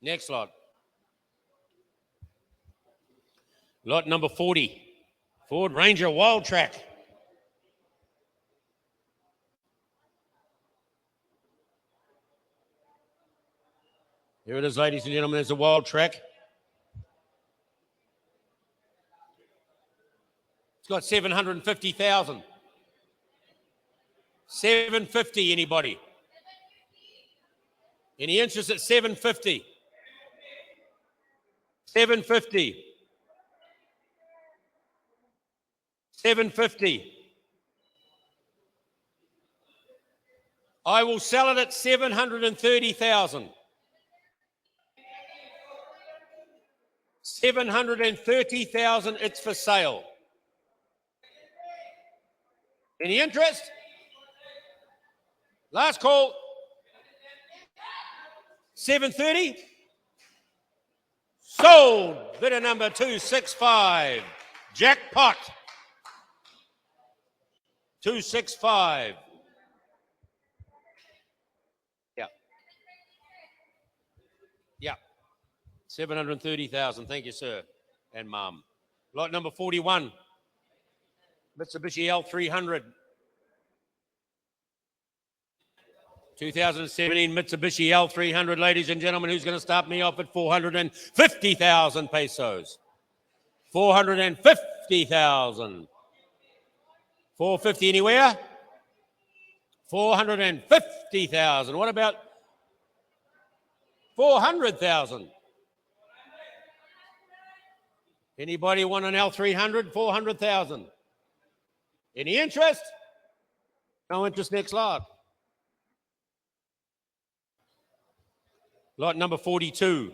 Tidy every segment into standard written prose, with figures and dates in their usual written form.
Next lot. Lot number 40. Ford Ranger Wildtrak. Here it is, ladies and gentlemen. There's a Wildtrak. It's got 750,000. 750, anybody? Any interest at 750? 750. 750. I will sell it at 730,000. 730,000, it's for sale. Any interest? Last call. 730. Sold. Bidder number 265. Jackpot. 265. Yeah. Yeah. 730,000. Thank you, sir. And mum. Lot number 41. Mitsubishi L300. 2017 Mitsubishi L300, ladies and gentlemen. Who's going to start me off at 450,000 pesos? 450,000. 450 anywhere? 450,000. What about 400,000? Anybody want an L300? 400,000. Any interest? No interest. Next lot. Lot number 42.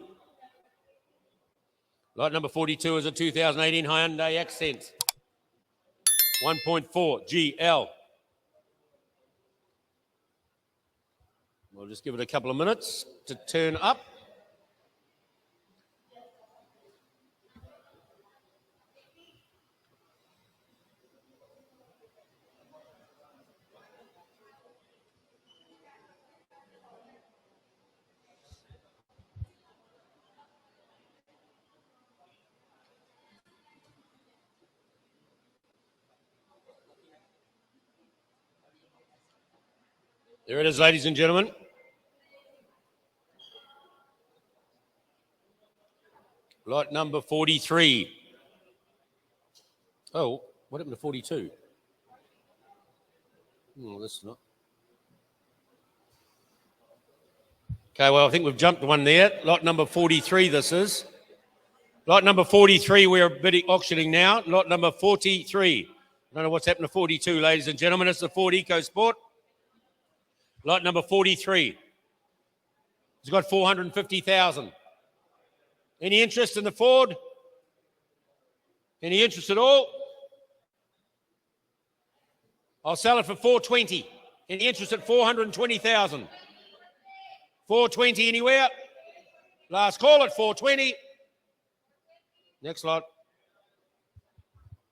Lot number 42 is a 2018 Hyundai Accent. 1.4 GL. We'll just give it a couple of minutes to turn up. There it is, ladies and gentlemen. Lot number 43. Oh, what happened to 42? Oh, this is not. Okay, well, I think we've jumped one there. Lot number 43, this is. Lot number 43, we're bidding, auctioning now. Lot number 43. I don't know what's happened to 42, ladies and gentlemen. It's the Ford Ecosport. Lot number 43. It's got 450,000. Any interest in the Ford? Any interest at all? I'll sell it for 420. Any interest at 420,000? 420 anywhere? Last call at 420. Next lot.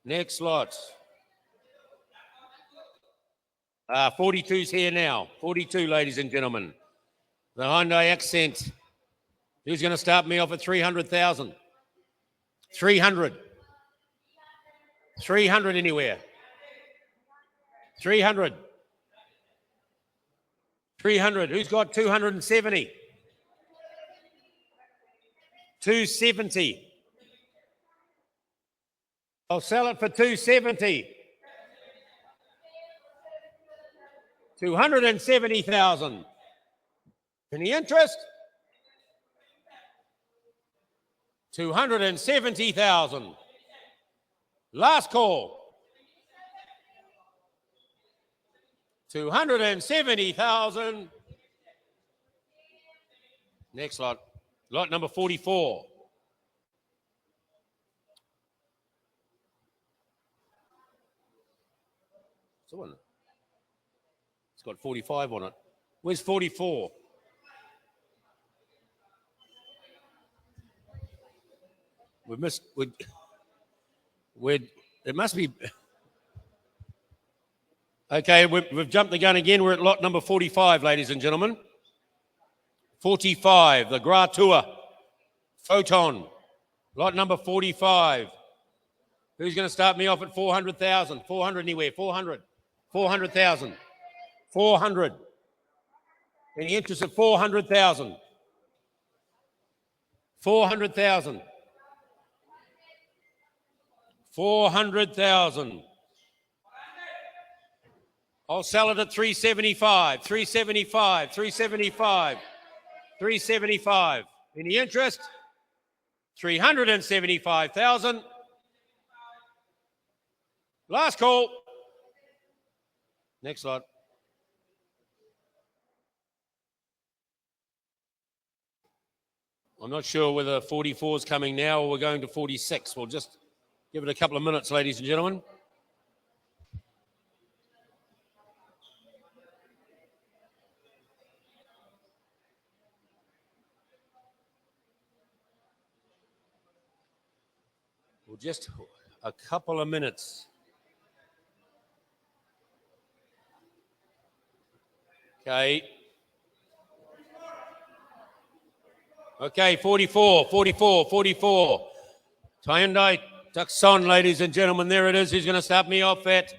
Next lot. 42's here now. 42, ladies and gentlemen. The Hyundai Accent. Who's going to start me off at 300,000? 300. 300 anywhere. 300. 300. Who's got 270? 270. I'll sell it for 270. 270,000. Any interest? 270,000. Last call. 270,000. Next lot. Lot number 44. So one. It's got 45 on it. Where's 44? We've missed. It must be. Okay, we've jumped the gun again. We're at lot number 45, ladies and gentlemen. 45, the Gratua. Photon. Lot number 45. Who's going to start me off at 400,000? 400 anywhere. 400. 400,000. 400. Any interest at 400,000? 400,000. 400,000. I'll sell it at 375. 375. 375. 375. Any interest? 375,000. Last call. Next lot. I'm not sure whether 44 is coming now or we're going to 46. We'll just give it a couple of minutes, ladies and gentlemen. We'll just a couple of minutes. Okay. Okay, 44. Hyundai Tucson, ladies and gentlemen, there it is. He's going to start me off at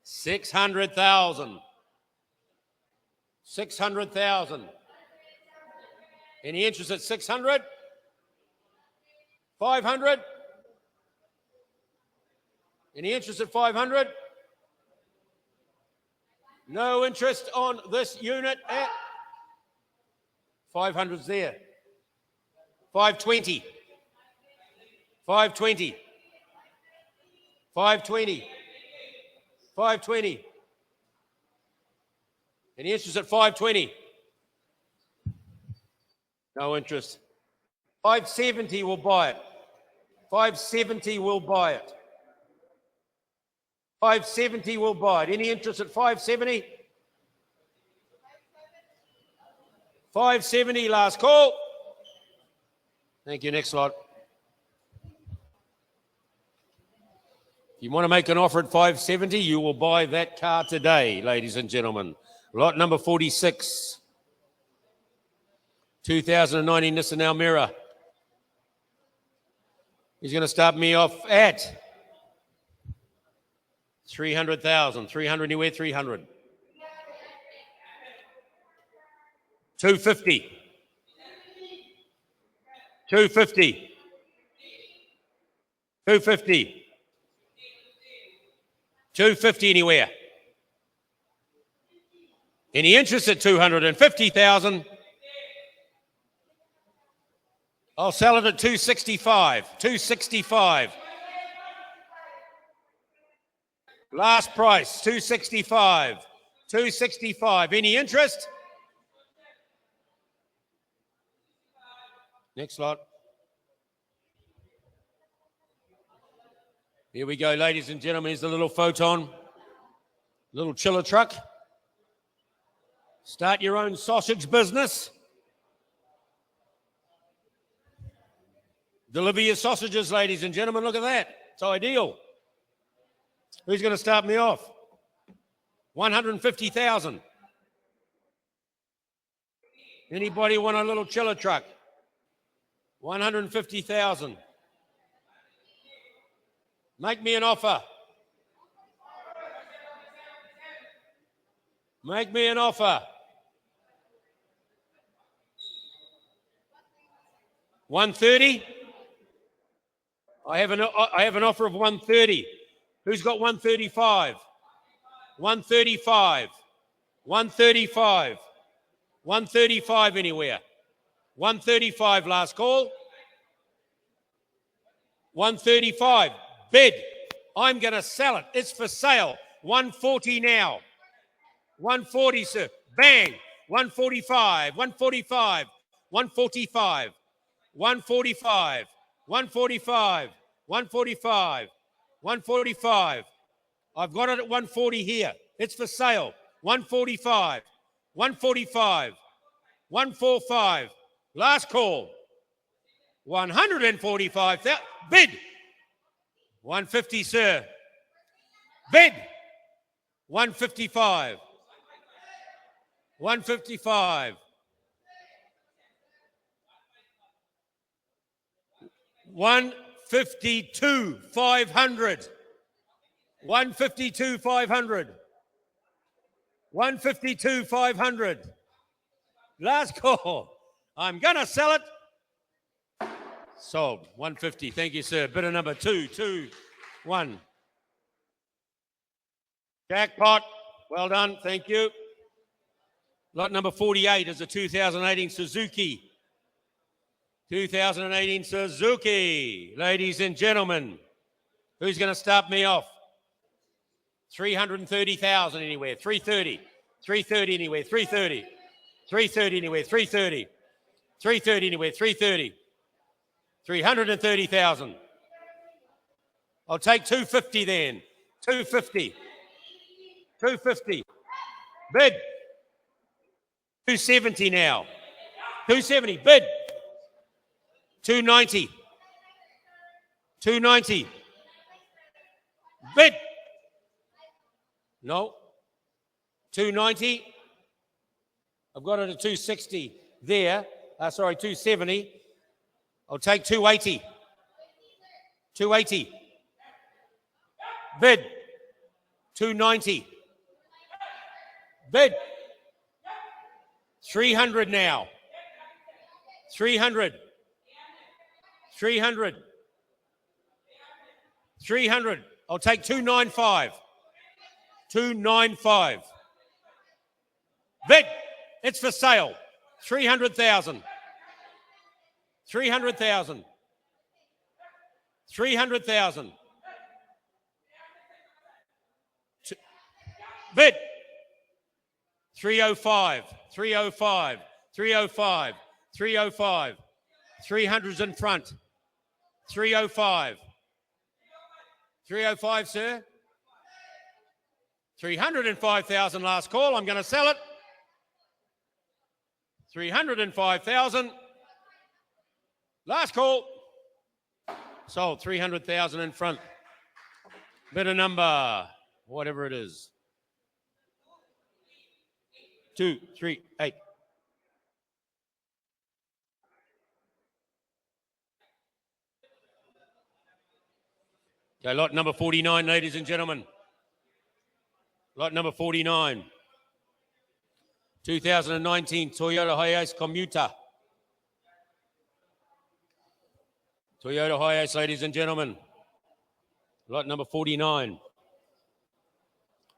600,000. 600,000. Any interest at 600? 500? Any interest at 500? No interest on this unit at 500's there. 520. 520. 520. 520. Any interest at 520? No interest. 570 will buy it. 570 will buy it. 570 will buy it. Any interest at 570? 570, last call. Thank you. Next lot. If you want to make an offer at 570, you will buy that car today, ladies and gentlemen. Lot number 46. 2019 Nissan Almera. He's going to start me off at 300,000. 300 anywhere, 300. 250. 250. 250. 250 anywhere. Any interest at 250,000? I'll sell it at 265. 265. Last price, 265. 265. Any interest? Next lot. Here we go, ladies and gentlemen. Here's the little Photon. Little chiller truck. Start your own sausage business. Deliver your sausages, ladies and gentlemen. Look at that. It's ideal. Who's going to start me off? 150,000. Anybody want a little chiller truck? 150,000. Make me an offer. Make me an offer. 130. I have an offer of 130. Who's got 135? 135. 135. 135 anywhere. 135 last call. 135. Bid. I'm going to sell it. It's for sale. 140 now. 140, sir. Bang. 145. 145. 145. 145. 145. 145. 145. I've got it at 140 here. It's for sale. 145. 145. 145. Last call. 145,000. Bid. 150, sir. Bid. 155. 155. 152,500. 152,500. 152,500. Last call. I'm going to sell it. Sold. 150. Thank you, sir. Bidder number 221. Jackpot. Well done. Thank you. Lot number 48 is a 2018 Suzuki. 2018 Suzuki. Ladies and gentlemen, who's going to start me off? 330,000 anywhere. 330. 330 anywhere. 330. 330 anywhere. 330. 330 anywhere. 330. 330,000. I'll take 250 then. 250. 250. Bid. 270 now. 270. Bid. 290. 290. Bid. No. 290. I've got it at 260 there. Sorry, 270. I'll take 280. 280. Bid. 290. Bid. 300 now. 300. 300. 300. I'll take 295. 295. Bid. It's for sale. 300,000. 300,000. 300,000. Bid. 305. 305. 305. 305. 300's in front. 305. 305, sir. 305,000 last call. I'm going to sell it. 305,000. Last call. Sold. 300,000 in front. Bidder number, whatever it is. 238. Okay, lot number 49, ladies and gentlemen. Lot number 49. 2019 Toyota Hiace Commuter. Toyota Hiace, ladies and gentlemen. Lot number 49.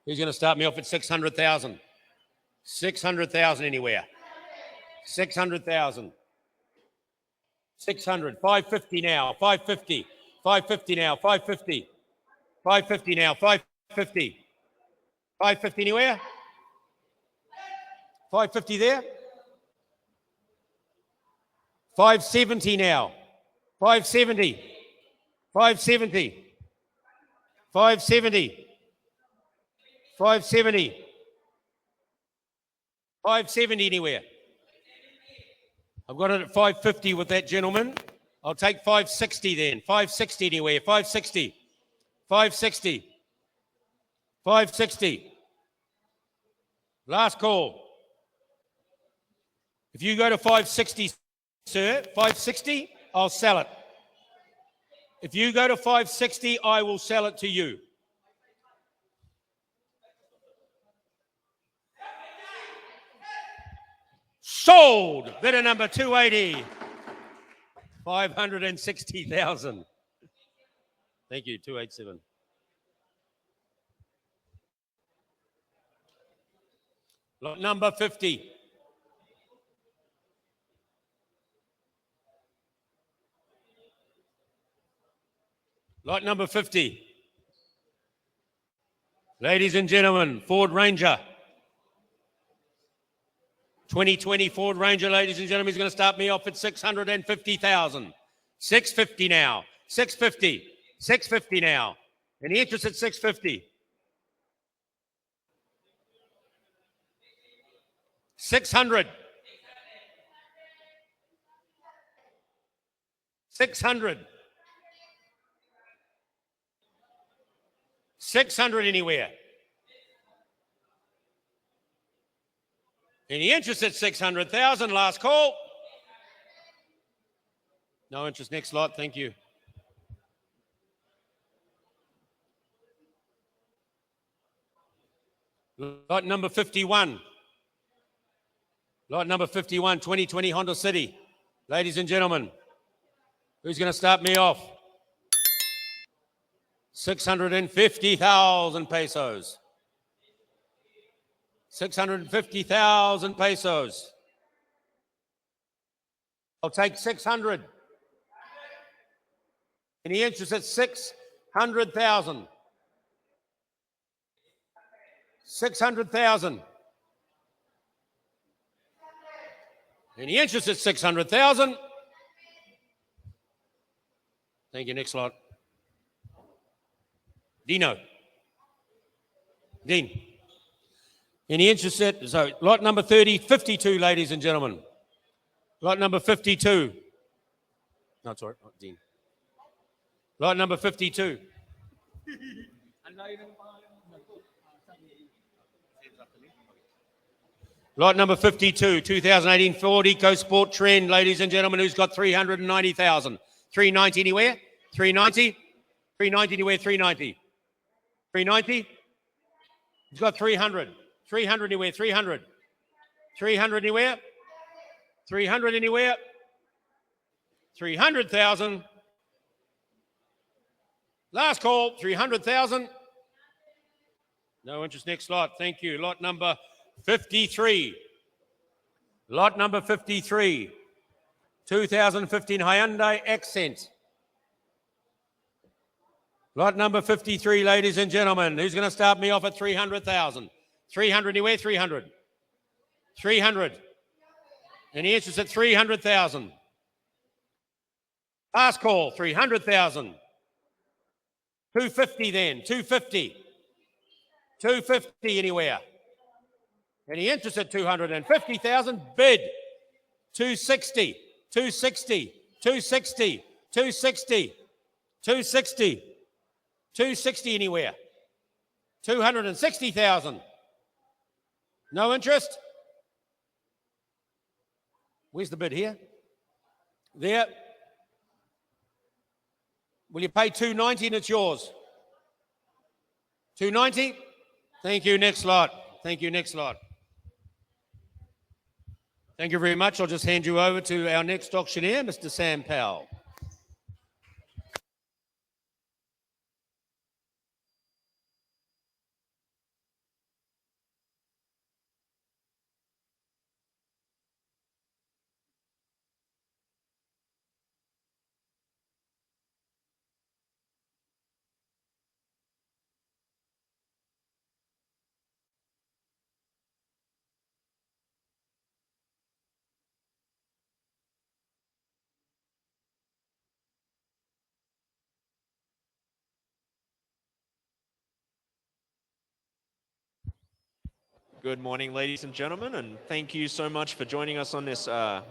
Who's going to start me off at 600,000? 600,000 anywhere. 600,000. 600. 550 now. 550. 550 now. 550. 550 now. 550. 550 anywhere? 550 there? 570 now. 570. 570. 570. 570. 570 anywhere. I've got it at 550 with that gentleman. I'll take 560 then. 560 anywhere. 560. 560. 560. Last call. If you go to 560, sir, 560, I'll sell it. If you go to 560, I will sell it to you. Sold. Bidder number 280. 560,000. Thank you, 287. Lot number 50. Lot number 50. Ladies and gentlemen, Ford Ranger. 2020 Ford Ranger, ladies and gentlemen, is going to start me off at 650,000. 650 now. 650. 650 now. Any interest at 650? 600. 600. 600 anywhere. Any interest at 600,000? Last call. No interest. Next lot. Thank you. Lot number 51. Lot number 51, 2020 Honda City. Ladies and gentlemen, who's going to start me off? 650,000 pesos. 650,000 pesos. I'll take 600. Any interest at 600,000? 600,000. Any interest at 600,000? Thank you. Next lot. Dino. Dean. Any interest at, so lot number 52, ladies and gentlemen. Lot number 52. No, sorry, not Dean. Lot number 52. Lot number 52, 2018 Ford EcoSport Trend, ladies and gentlemen, who's got 390,000? 390 anywhere? 390? 390 anywhere? 390? 390? He's got 300. 300 anywhere? 300? 300 anywhere? 300 anywhere? 300,000. Last call, 300,000. No interest, next lot. Thank you. Lot number 53. Lot number 53. 2015 Hyundai Accent. Lot number 53, ladies and gentlemen. Who's going to start me off at 300,000? 300 anywhere? 300. 300. Any interest at 300,000? Last call, 300,000. 250 then, 250. 250 anywhere. Any interest at 250,000? Bid. 260, 260, 260, 260, 260, 260 anywhere. 260,000. No interest? Where's the bid here? There. Will you pay 290 and it's yours? 290? Thank you, next lot. Thank you, next lot. Thank you very much. I'll just hand you over to our next auctioneer, Mr. Sam Powell. Good morning, ladies and gentlemen, and thank you so much for joining us on this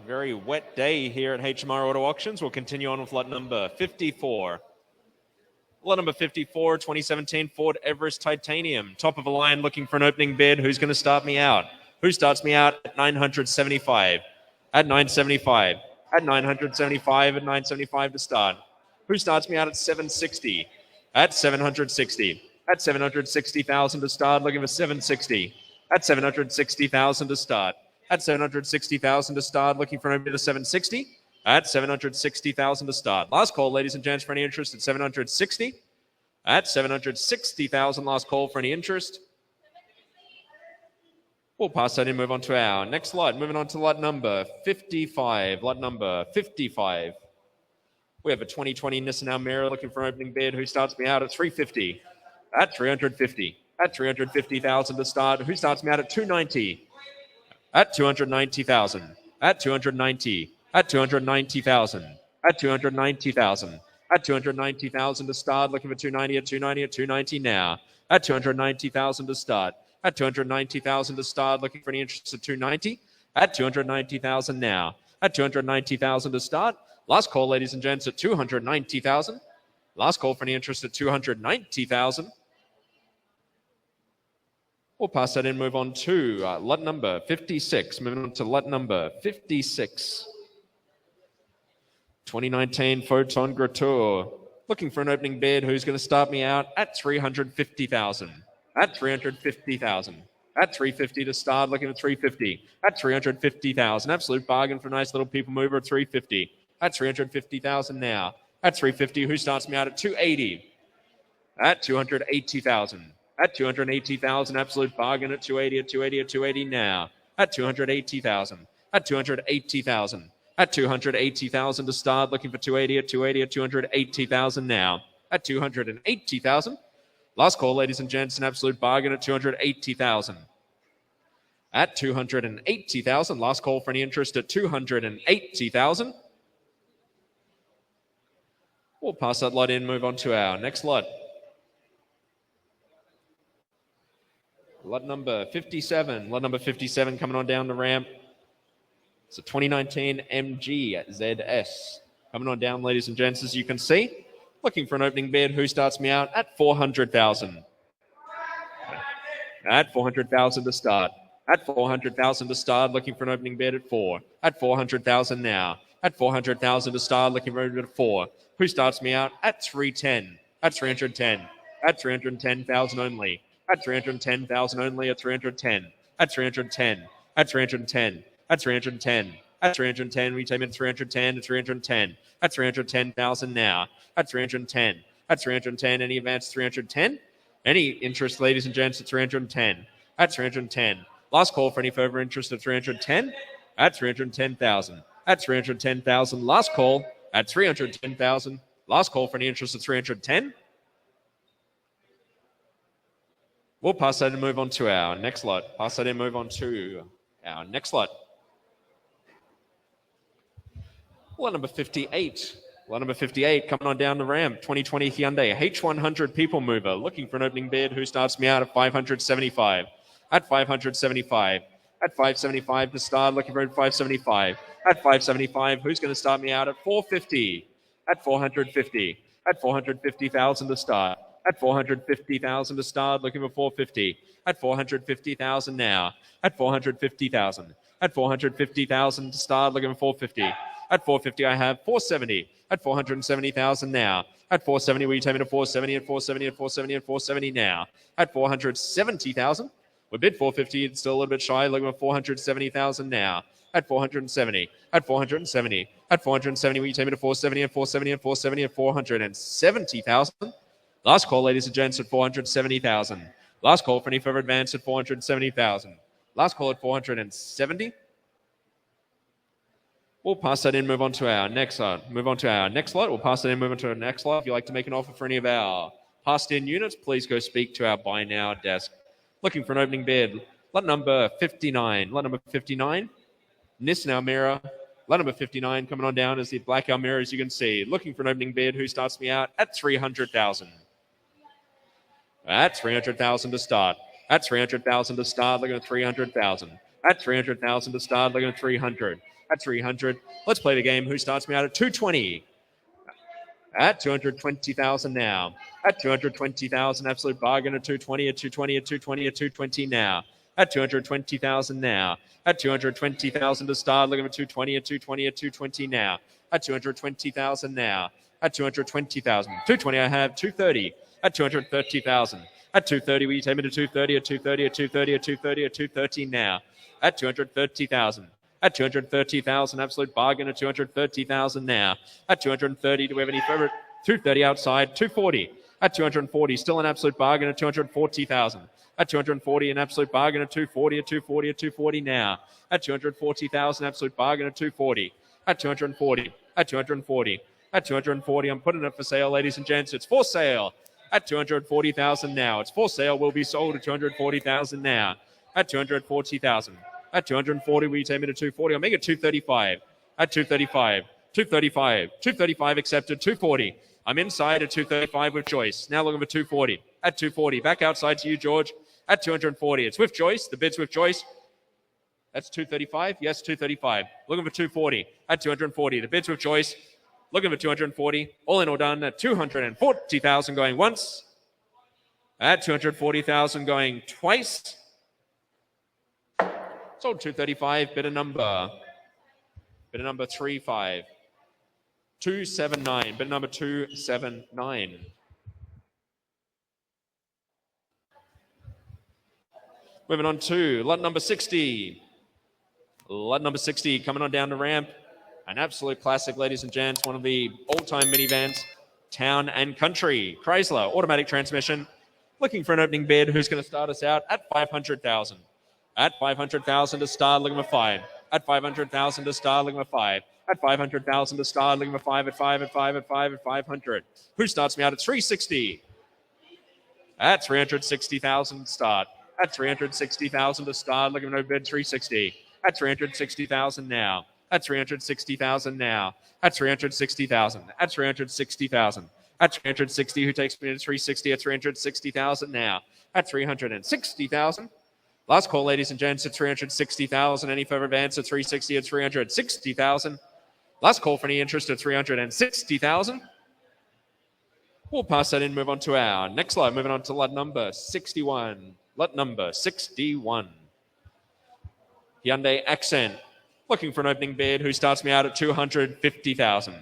very wet day here at HMR Auto Auctions. We'll continue on with lot number 54. Lot number 54, 2017 Ford Everest Titanium. Top of the line, looking for an opening bid. Who's going to start me out? Who starts me out at 975? At 975. At 975. At 975 to start. Who starts me out at 760? At 760. At 760,000 to start. Looking for 760. At 760,000 to start. At 760,000 to start. Looking for an opening bid of 760. At 760,000 to start. Last call, ladies and gents, for any interest at 760. At 760,000, last call for any interest. We'll pass that in, move on to our next lot. Moving on to lot number 55. Lot number 55. We have a 2020 Nissan Almera looking for an opening bid. Who starts me out at 350? At 350. At 350,000 to start. Who starts me out at 290? At 290,000. At 290. At 290,000. At 290,000. At 290,000 to start. Looking for 290 at 290 at 290 now. At 290,000 to start. At 290,000 to start. Looking for any interest at 290. At 290,000 now. At 290,000 to start. Last call, ladies and gents, at 290,000. Last call for any interest at 290,000. We'll pass that in, move on to lot number 56. Moving on to lot number 56. 2019 Photon Gratur. Looking for an opening bid. Who's going to start me out at 350,000? At 350,000. at 350 to start, looking at 350, at 350,000. Absolute bargain for a nice little people mover at 350, at 350,000 now, at 350. Who starts me out at 280, at 280,000, at 280,000. Absolute bargain at 280, at 280, at 280 now, at 280,000, at 280,000, at 280,000 to start, looking for 280, at 280, at 280,000 now, at 280,000. Last call, ladies and gents, an absolute bargain at 280,000. At 280,000. Last call for any interest at 280,000. We'll pass that lot in, move on to our next lot. Lot number 57. Lot number 57 coming on down the ramp. It's a 2019 MG ZS. Coming on down, ladies and gents, as you can see. Looking for an opening bid. Who starts me out at 400,000? At 400,000 to start. At 400,000 to start. Looking for an opening bid at 4. At 400,000 now. At 400,000 to start. Looking for an opening bid at 4. Who starts me out at 310? At 310. At 310,000 only. At 310,000 only. At 310. At 310. At 310. At 310. At 310. We take in 310 to 310. At 310,000 now. At 310. At 310. Any advance 310? Any interest, ladies and gents, at 310. At 310. Last call for any further interest at 310. At 310,000. At 310,000. Last call at 310,000. Last call for any interest at 310. We'll pass that and move on to our next lot. Pass that and move on to our next lot. Lot number 58. Lot number 58 coming on down the ramp. 2020 Hyundai H100 people mover. Looking for an opening bid. Who starts me out at 575? At 575. At 575 to start. Looking for 575. At 575. Who's going to start me out at 450? At 450. At 450,000 to start. At 450,000 to start. Looking for 450. At 450,000 now. At 450,000. At 450,000 to start. Looking for 450. At 450, I have 470. At 470,000 now. At 470, will you take me to 470? At 470, at 470, at 470 now. At 470,000. We bid 450. It's still a little bit shy. Looking for 470,000 now. At 470. At 470. At 470, will you take me to 470? At 470, at 470, at 470,000. Last call, ladies and gents, at 470,000. Last call for any further advance at 470,000. Last call at 470. We'll pass that in, move on to our next lot. Move on to our next lot. We'll pass that in, move on to our next lot. If you'd like to make an offer for any of our passed in units, please go speak to our buy now desk. Looking for an opening bid. Lot number 59. Lot number 59. Nissan Almera. Lot number 59 coming on down is the black Almera, as you can see. Looking for an opening bid. Who starts me out at 300,000? At 300,000 to start. At 300,000 to start. Looking at 300,000. At 300,000 to start. Looking at 300. At 300. Let's play the game. Who starts me out at 220? At 220,000 now. At 220,000. Absolute bargain at 220. At 220. At 220. At 220 now. At 220,000 now. At 220,000 to start. Looking at 220. At 220. At 220 now. At 220,000 now. At 220,000. 220. I have 230. At 230,000. At 230. Will you take me to 230? At 230. At 230. At 230. At 230 now. At 230,000. At 230,000, absolute bargain at 230,000 now. At 230, do we have any further? 230 outside, 240. At 240, still an absolute bargain at 240,000. At 240, an absolute bargain at 240, at 240, at 240 now. At 240,000, absolute bargain at 240. At 240, at 240, at 240. I'm putting it for sale, ladies and gents. It's for sale at 240,000 now. It's for sale, will be sold at 240,000 now. At 240,000. At 240, will you take me to 240? I'll make it 235. At 235. 235. 235 accepted. 240. I'm inside at 235 with Joyce. Now looking for 240. At 240. Back outside to you, George. At 240. It's with Joyce. The bid's with Joyce. That's 235. Yes, 235. Looking for 240. At 240. The bid's with Joyce. Looking for 240. All in all done at 240,000 going once. At 240,000 going twice. Sold 235, bidder number 35. 279, bidder number 279. Moving on to lot number 60. Lot number 60 coming on down the ramp. An absolute classic, ladies and gents. One of the all-time minivans, Town and Country. Chrysler, automatic transmission. Looking for an opening bid. Who's going to start us out at 500,000? At 500,000 to start, looking for 5. At 500,000 to start, looking for 5. At 500,000 to start, looking for 5 at 5 at 5 at 5 at 500. Who starts me out at 360? At 360,000 start. At 360,000 to start, looking for no bid, 360. At 360,000 now. At 360,000 now. At 360,000. At 360,000. At 360, who takes me to 360 at 360,000 now. At 360,000. Last call, ladies and gents, at 360,000. Any further advance at 360 at 360,000. Last call for any interest at 360,000. We'll pass that in, move on to our next lot. Moving on to lot number 61. Lot number 61. Hyundai Accent. Looking for an opening bid. Who starts me out at 250,000?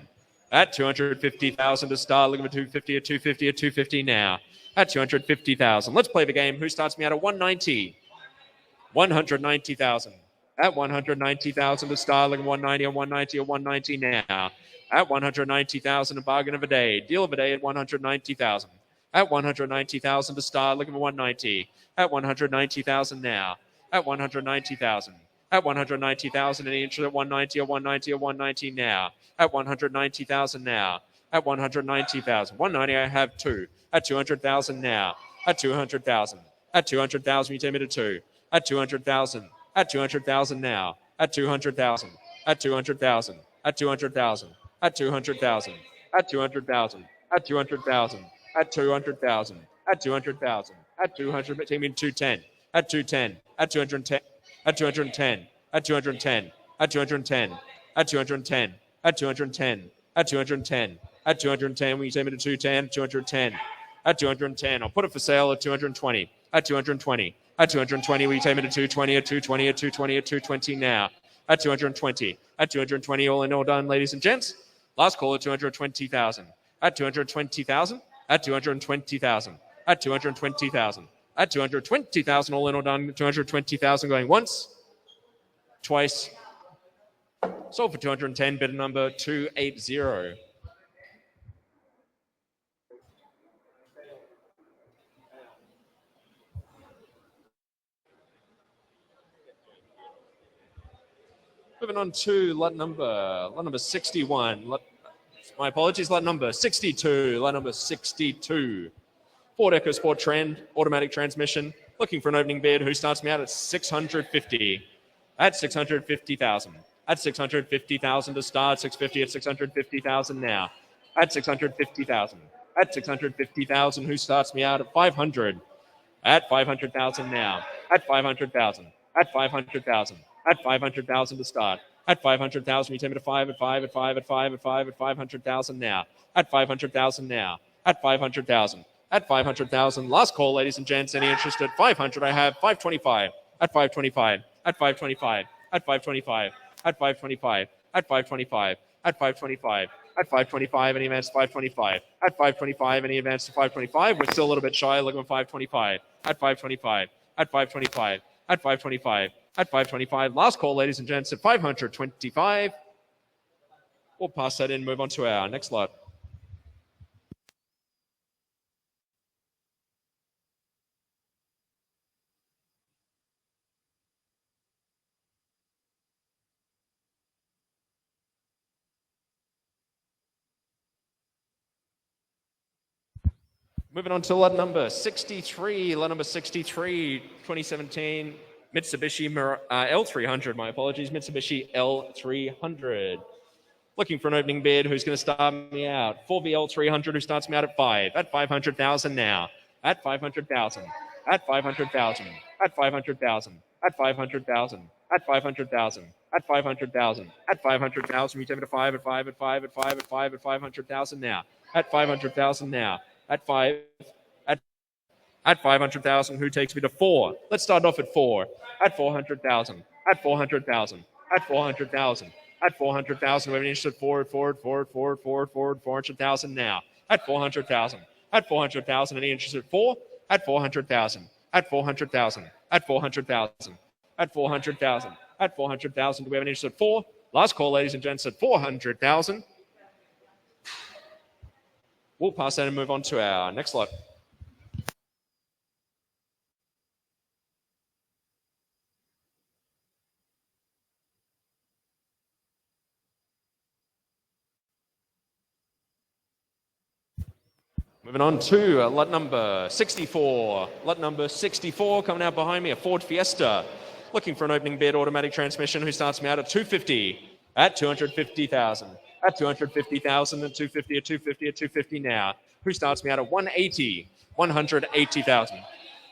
At 250,000 to start. Looking for 250 at 250 at 250 now. At 250,000. Let's play the game. Who starts me out at 190? 190,000. At 190,000 to start. Looking for 190 at 190 at 190 now. At 190,000, a bargain of a day. Deal of a day at 190,000. At 190,000 to start. Looking for 190. At 190,000 now. At 190,000. At 190,000, any interest at 190 or 190 or 190 now. At 190,000 now. At 190,000. 190, I have 2. At 200,000 now. At 200,000. At 200,000, you take me to 2. At 200,000. At 200,000 now. At 200,000. At 200,000. At 200,000. At 200,000. At 200,000. At 200,000. At 200,000. At 200,000. At 200, take me to 210. At 210. At 210. At 210, at 210, at 210, at 210, at 210, at 210, at 210, when you take me to 210, 210, at 210, I'll put it for sale at 220, at 220, at 220, will you take me to 220, at 220, at 220, at 220 now, at 220, at 220, all in all done, ladies and gents. Last call at 220,000, at 220,000, at 220,000, at 220,000. At 220,000, all in all done, 220,000 going once, twice. Sold for 210, bidder number 280. Moving on to lot number 61. My apologies, lot number 62. Lot number 62. Ford Ecosport Trend, automatic transmission. Looking for an opening bid. Who starts me out at 650? At 650,000. At 650,000 to start. 650 at 650,000 now. At 650,000. At 650,000. Who starts me out at 500? At 500,000 now. At 500,000. At 500,000. At 500,000 to start. At 500,000. You take me to 5 at 5 at 5 at 5 at 5 at 500,000 now. At 500,000 now. At 500,000. At 500,000. Last call, ladies and gents. Any interest at 500? I have 525. At 525. At 525. At 525. At 525. At 525. At 525. At 525. Any advance to 525. At 525. Any advance to 525. We're still a little bit shy. Looking at 525. At 525. At 525. At 525. At 525. Last call, ladies and gents, at 525. We'll pass that in. Move on to our next lot. Moving on to lot number 63. Lot number 63, 2017 Mitsubishi L300. My apologies, Mitsubishi L300. Looking for an opening bid. Who's going to start me out? 4VL300, who starts me out at 5. At 500,000 now. At 500,000. At 500,000. At 500,000. At 500,000. At 500,000. At 500,000. At 500,000. You take me to 5 at 5 at 5 at 5 at 5 at 500,000 now. At 500,000 now. At 5, at 500,000, who takes me to 4? Let's start off at 4. At 400,000. At 400,000. At 400,000. At 400,000. We're interested at 400,000 now. At 400,000. At 400,000. Any interest at 4? At 400,000. at 400,000, at 400,000, at 400,000, at 400,000. Do we have an interest at 4? Last call, ladies and gents, at 400,000. We'll pass that and move on to our next lot. Moving on to lot number 64. Lot number 64 coming out behind me, a Ford Fiesta. Looking for an opening bid automatic transmission who starts me out at 250, at 250,000, at 250,000, at 250, at 250, at 250 now. Who starts me out at 180, 180,000,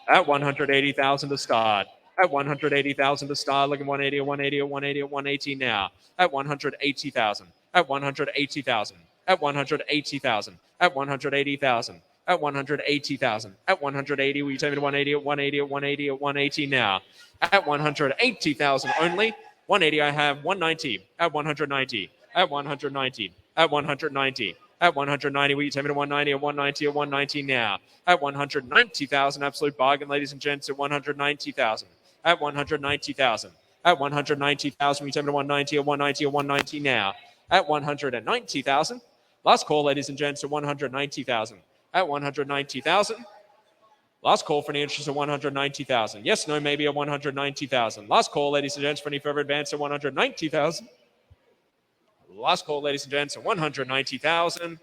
at 180,000 to start. At 180,000 to start, looking 180, at 180, at 180, at 180 now. At 180,000, at 180,000. At 180,000, at 180,000, at 180,000, at 180, will you take me to 180, at 180, at 180, at 180 now. At 180,000 only, 180 I have, 190, at 190, at 190, at 190, at 190, will you take me to 190, at 190, at 190 now. At 190,000, absolute bargain, ladies and gents, at 190,000, at 190,000, at 190,000, will you take me to 190, at 190, at 190 now. At 190,000. Last call, ladies and gents, at 190,000. At 190,000. Last call for any interest at 190,000. Yes, no, maybe at 190,000. Last call, ladies and gents, for any further advance at 190,000. Last call, ladies and gents, at 190,000.